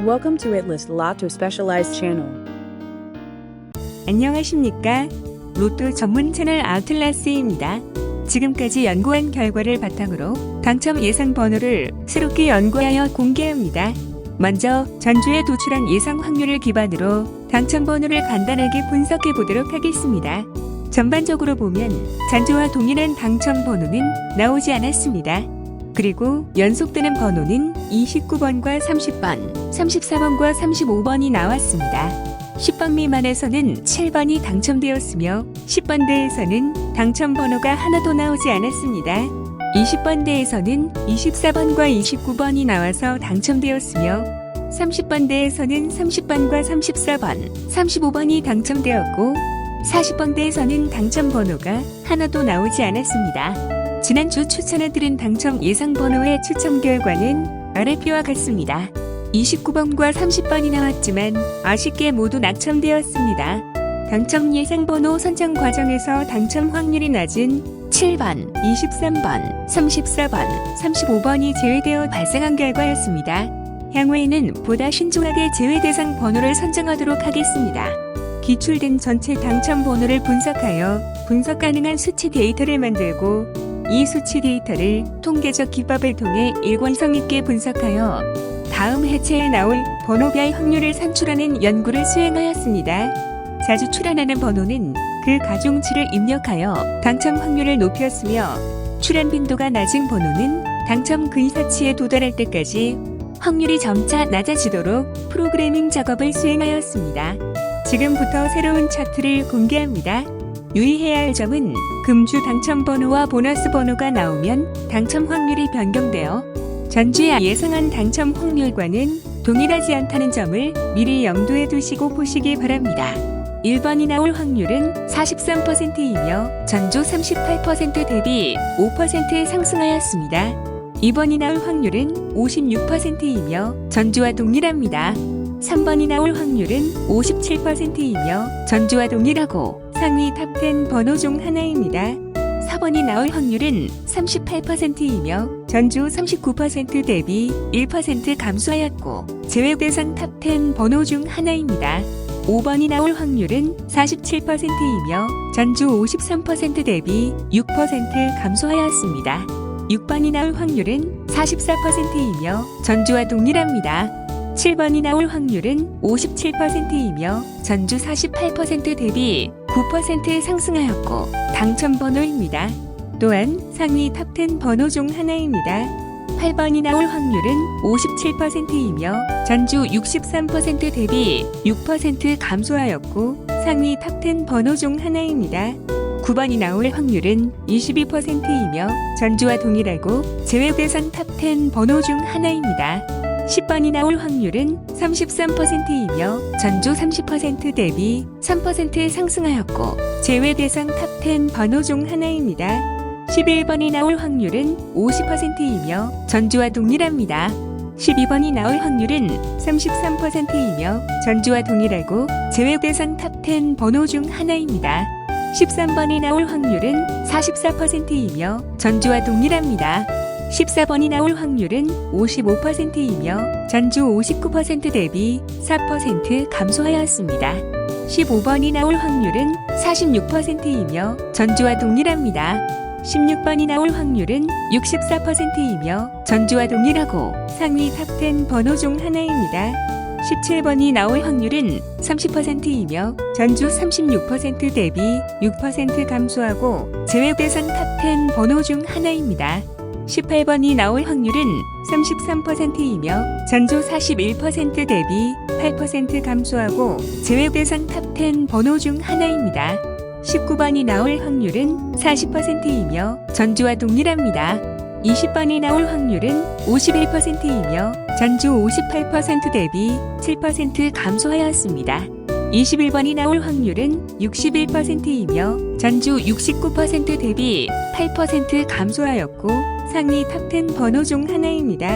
Welcome to Itlist Lotto Specialized Channel. 안녕하십니까? 로또 전문 채널 아틀라스입니다. 지금까지 연구한 결과를 바탕으로 당첨 예상 번호를 새롭게 연구하여 공개합니다. 먼저 전주에 도출한 예상 확률을 기반으로 당첨 번호를 간단하게 분석해 보도록 하겠습니다. 전반적으로 보면 전주와 동일한 당첨 번호는 나오지 않았습니다. 그리고 연속되는 번호는 29번과 30번, 34번과 35번이 나왔습니다. 10번 미만에서는 7번이 당첨되었으며 10번대에서는 당첨 번호가 하나도 나오지 않았습니다. 20번대에서는 24번과 29번이 나와서 당첨되었으며 30번대에서는 30번과 34번, 35번이 당첨되었고 40번대에서는 당첨 번호가 하나도 나오지 않았습니다. 지난주 추천해드린 당첨 예상 번호의 추첨 결과는 아래표와 같습니다. 29번과 30번이 나왔지만 아쉽게 모두 낙첨되었습니다. 당첨 예상 번호 선정 과정에서 당첨 확률이 낮은 7번, 23번, 34번, 35번이 제외되어 발생한 결과였습니다. 향후에는 보다 신중하게 제외 대상 번호를 선정하도록 하겠습니다. 기출된 전체 당첨 번호를 분석하여 분석 가능한 수치 데이터를 만들고 이 수치 데이터를 통계적 기법을 통해 일관성 있게 분석하여 다음 해체에 나올 번호별 확률을 산출하는 연구를 수행하였습니다. 자주 출현하는 번호는 그 가중치를 입력하여 당첨 확률을 높였으며 출현 빈도가 낮은 번호는 당첨 근사치에 도달할 때까지 확률이 점차 낮아지도록 프로그래밍 작업을 수행하였습니다. 지금부터 새로운 차트를 공개합니다. 유의해야 할 점은 금주 당첨 번호와 보너스 번호가 나오면 당첨 확률이 변경되어 전주에 예상한 당첨 확률과는 동일하지 않다는 점을 미리 염두에 두시고 보시기 바랍니다. 1번이 나올 확률은 43%이며 전주 38% 대비 5% 상승하였습니다. 2번이 나올 확률은 56%이며 전주와 동일합니다. 3번이 나올 확률은 57%이며 전주와 동일하고 상위 탑10 번호 중 하나입니다. 4번이 나올 확률은 38%이며 전주 39% 대비 1% 감소하였고 제외 대상 탑10 번호 중 하나입니다. 5번이 나올 확률은 47%이며 전주 53% 대비 6% 감소하였습니다. 6번이 나올 확률은 44%이며 전주와 동일합니다. 7번이 나올 확률은 57%이며 전주 48% 대비 9% 상승하였고 당첨 번호입니다. 또한 상위 탑10 번호 중 하나입니다. 8번이 나올 확률은 57%이며 전주 63% 대비 6% 감소하였고 상위 탑10 번호 중 하나입니다. 9번이 나올 확률은 22%이며 전주와 동일하고 제외 대상 탑10 번호 중 하나입니다. 10번이 나올 확률은 33%이며 전주 30% 대비 3% 상승하였고 제외 대상 탑10 번호 중 하나입니다. 11번이 나올 확률은 50%이며 전주와 동일합니다. 12번이 나올 확률은 33%이며 전주와 동일하고 제외 대상 탑10 번호 중 하나입니다. 13번이 나올 확률은 44%이며 전주와 동일합니다. 14번이 나올 확률은 55%이며 전주 59% 대비 4% 감소하였습니다. 15번이 나올 확률은 46%이며 전주와 동일합니다. 16번이 나올 확률은 64%이며 전주와 동일하고 상위 탑10 번호 중 하나입니다. 17번이 나올 확률은 30%이며 전주 36% 대비 6% 감소하고 제외 대상 탑10 번호 중 하나입니다. 18번이 나올 확률은 33%이며 전주 41% 대비 8% 감소하고 제외 대상 탑10 번호 중 하나입니다. 19번이 나올 확률은 40%이며 전주와 동일합니다. 20번이 나올 확률은 51%이며 전주 58% 대비 7% 감소하였습니다. 21번이 나올 확률은 61%이며 전주 69% 대비 8% 감소하였고 상위 탑10 번호 중 하나입니다.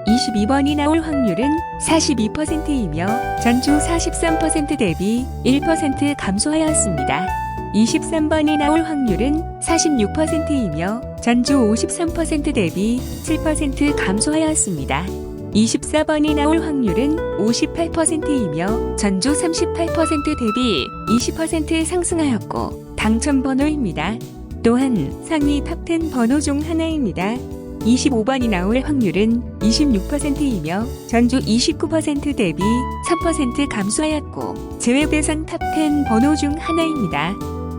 22번이 나올 확률은 42%이며 전주 43% 대비 1% 감소하였습니다. 23번이 나올 확률은 46%이며 전주 53% 대비 7% 감소하였습니다. 24번이 나올 확률은 58%이며 전주 38% 대비 20% 상승하였고 당첨 번호입니다. 또한 상위 탑10 번호 중 하나입니다. 25번이 나올 확률은 26%이며 전주 29% 대비 3% 감소하였고 제외 대상 탑10 번호 중 하나입니다.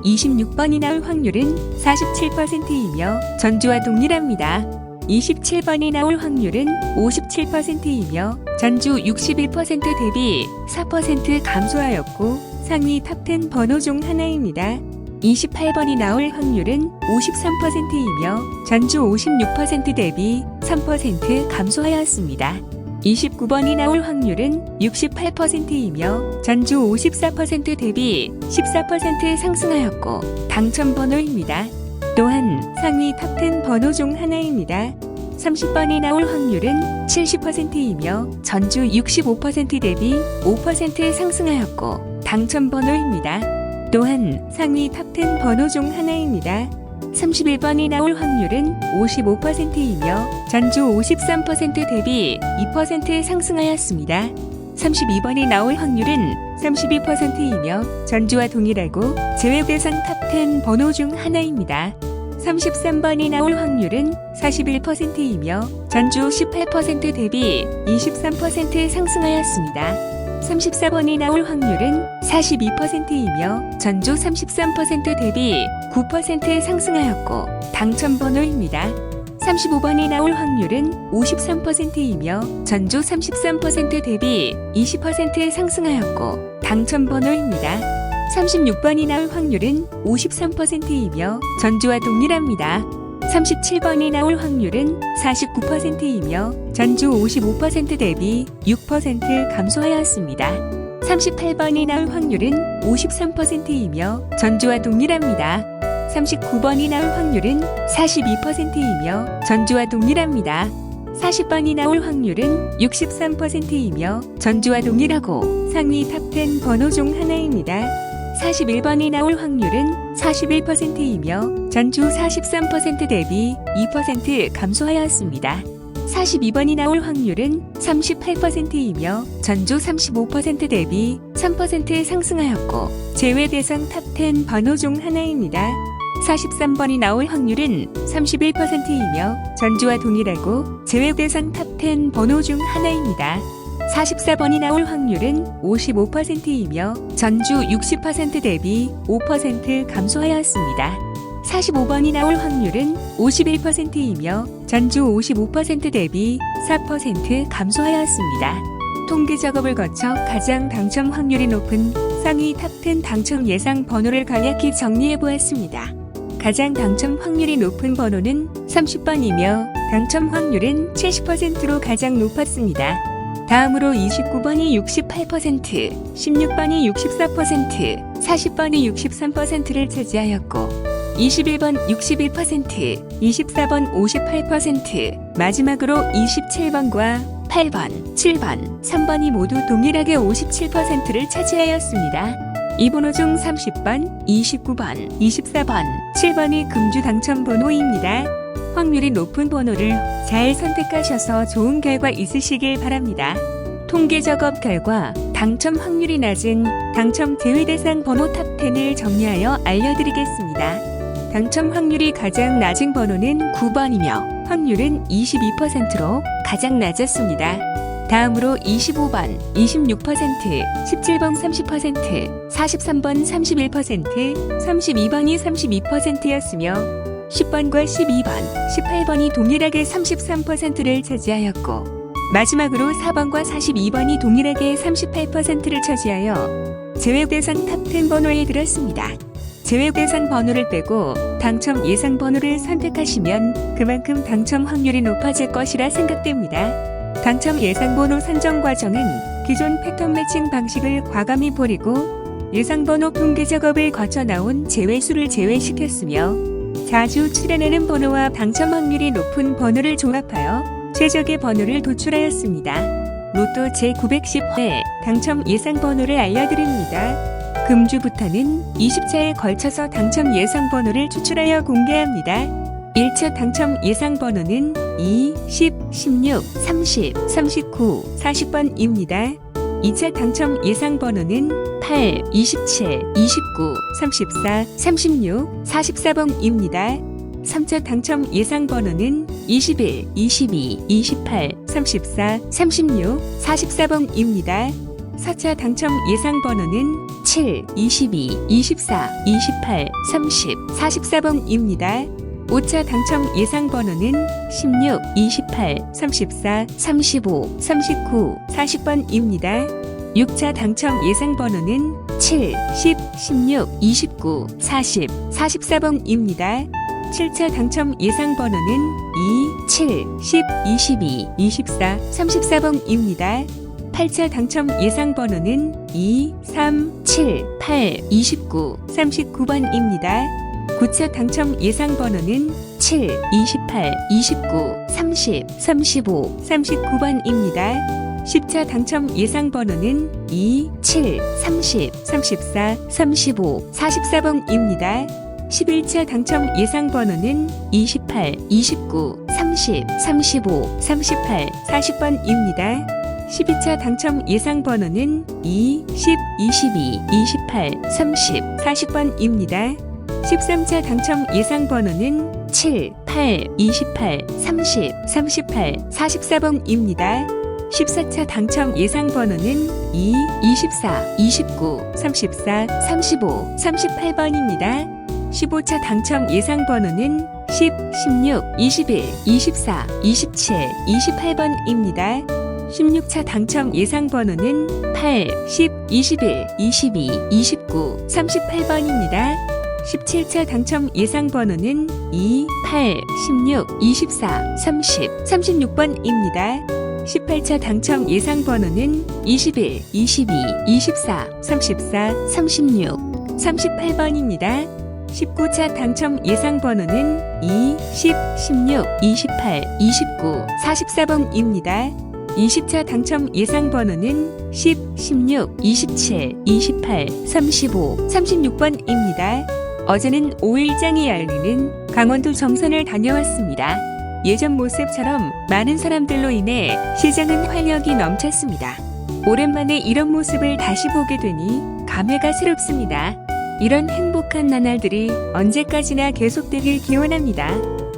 26번이 나올 확률은 47%이며 전주와 동일합니다. 27번이 나올 확률은 57%이며 전주 61% 대비 4% 감소하였고 상위 탑10 번호 중 하나입니다. 28번이 나올 확률은 53%이며 전주 56% 대비 3% 감소하였습니다. 29번이 나올 확률은 68%이며 전주 54% 대비 14% 상승하였고 당첨 번호입니다. 또한 상위 탑10 번호 중 하나입니다. 30번이 나올 확률은 70%이며 전주 65% 대비 5% 상승하였고 당첨 번호입니다. 또한 상위 탑10 번호 중 하나입니다. 31번이 나올 확률은 55%이며 전주 53% 대비 2% 상승하였습니다. 32번이 나올 확률은 32%이며 전주와 동일하고 제외 대상 탑10 번호 중 하나입니다. 33번이 나올 확률은 41%이며 전주 18% 대비 23% 상승하였습니다. 34번이 나올 확률은 42%이며 전주 33% 대비 9% 상승하였고 당첨 번호입니다. 35번이 나올 확률은 53%이며 전주 33% 대비 20% 상승하였고 당첨 번호입니다. 36번이 나올 확률은 53%이며 전주와 동일합니다. 37번이 나올 확률은 49%이며 전주 55% 대비 6% 감소하였습니다. 38번이 나올 확률은 53%이며 전주와 동일합니다. 39번이 나올 확률은 42%이며 전주와 동일합니다. 40번이 나올 확률은 63%이며 전주와 동일하고 상위 탑10 번호 중 하나입니다. 41번이 나올 확률은 41%이며 전주 43% 대비 2% 감소하였습니다. 42번이 나올 확률은 38%이며 전주 35% 대비 3% 상승하였고 제외 대상 탑10 번호 중 하나입니다. 43번이 나올 확률은 31%이며 전주와 동일하고 제외 대상 탑10 번호 중 하나입니다. 44번이 나올 확률은 55%이며 전주 60% 대비 5% 감소하였습니다. 45번이 나올 확률은 51%이며 전주 55% 대비 4% 감소하였습니다. 통계 작업을 거쳐 가장 당첨 확률이 높은 상위 탑10 당첨 예상 번호를 간략히 정리해 보았습니다. 가장 당첨 확률이 높은 번호는 30번이며 당첨 확률은 70%로 가장 높았습니다. 다음으로 29번이 68%, 16번이 64%, 40번이 63%를 차지하였고 21번 61%, 24번 58%, 마지막으로 27번과 8번, 7번, 3번이 모두 동일하게 57%를 차지하였습니다. 이 번호 중 30번, 29번, 24번, 7번이 금주 당첨 번호입니다. 확률이 높은 번호를 잘 선택하셔서 좋은 결과 있으시길 바랍니다. 통계 작업 결과 당첨 확률이 낮은 당첨 제외 대상 번호 탑10을 정리하여 알려드리겠습니다. 당첨 확률이 가장 낮은 번호는 9번이며 확률은 22%로 가장 낮았습니다. 다음으로 25번 26%, 17번 30%, 43번 31%, 32번이 32%였으며 10번과 12번, 18번이 동일하게 33%를 차지하였고 마지막으로 4번과 42번이 동일하게 38%를 차지하여 제외 대상 탑10 번호에 들었습니다. 제외 대상 번호를 빼고 당첨 예상 번호를 선택하시면 그만큼 당첨 확률이 높아질 것이라 생각됩니다. 당첨 예상 번호 선정 과정은 기존 패턴 매칭 방식을 과감히 버리고 예상 번호 통계 작업을 거쳐 나온 제외수를 제외시켰으며 자주 출현하는 번호와 당첨 확률이 높은 번호를 조합하여 최적의 번호를 도출하였습니다. 로또 제910회 당첨 예상 번호를 알려드립니다. 금주부터는 20차에 걸쳐서 당첨 예상 번호를 추출하여 공개합니다. 1차 당첨 예상 번호는 2, 10, 16, 30, 39, 40번입니다. 2차 당첨 예상 번호는 8, 27, 29, 34, 36, 44번입니다. 3차 당첨 예상 번호는 21, 22, 28, 34, 36, 44번입니다. 4차 당첨 예상 번호는 7, 22, 24, 28, 30, 44번입니다. 5차 당첨 예상 번호는 16, 28, 34, 35, 39, 40번입니다. 6차 당첨 예상 번호는 7, 10, 16, 29, 40, 44번입니다. 7차 당첨 예상 번호는 2, 7, 10, 22, 24, 34번입니다. 8차 당첨 예상 번호는 2, 3, 7, 8, 29, 39번입니다. 9차 당첨 예상 번호는 7, 28, 29, 30, 35, 39번입니다. 10차 당첨 예상 번호는 2, 7, 30, 34, 35, 44번입니다. 11차 당첨 예상 번호는 28, 29, 30, 35, 38, 40번입니다. 12차 당첨 예상 번호는 2, 10, 22, 28, 30, 40번입니다. 13차 당첨 예상 번호는 7, 8, 28, 30, 38, 44번입니다. 14차 당첨 예상 번호는 2, 24, 29, 34, 35, 38번입니다. 15차 당첨 예상 번호는 10, 16, 21, 24, 27, 28번입니다. 16차 당첨 예상 번호는 8, 10, 21, 22, 29, 38번입니다. 17차 당첨 예상 번호는 2, 8, 16, 24, 30, 36번입니다. 18차 당첨 예상 번호는 21, 22, 24, 34, 36, 38번입니다. 19차 당첨 예상 번호는 2, 10, 16, 28, 29, 44번입니다. 20차 당첨 예상 번호는 10, 16, 27, 28, 35, 36번입니다. 어제는 5일장이 열리는 강원도 정선을 다녀왔습니다. 예전 모습처럼 많은 사람들로 인해 시장은 활력이 넘쳤습니다. 오랜만에 이런 모습을 다시 보게 되니 감회가 새롭습니다. 이런 행복한 나날들이 언제까지나 계속되길 기원합니다.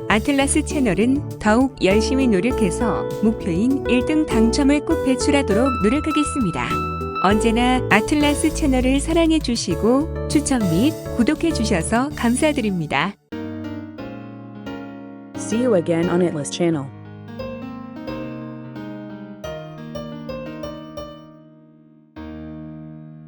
아틀라스 채널은 더욱 열심히 노력해서 목표인 1등 당첨을 꼭 배출하도록 노력하겠습니다. 언제나 아틀라스 채널을 사랑해 주시고 추천 및 구독해 주셔서 감사드립니다. See you again on Atlas Channel.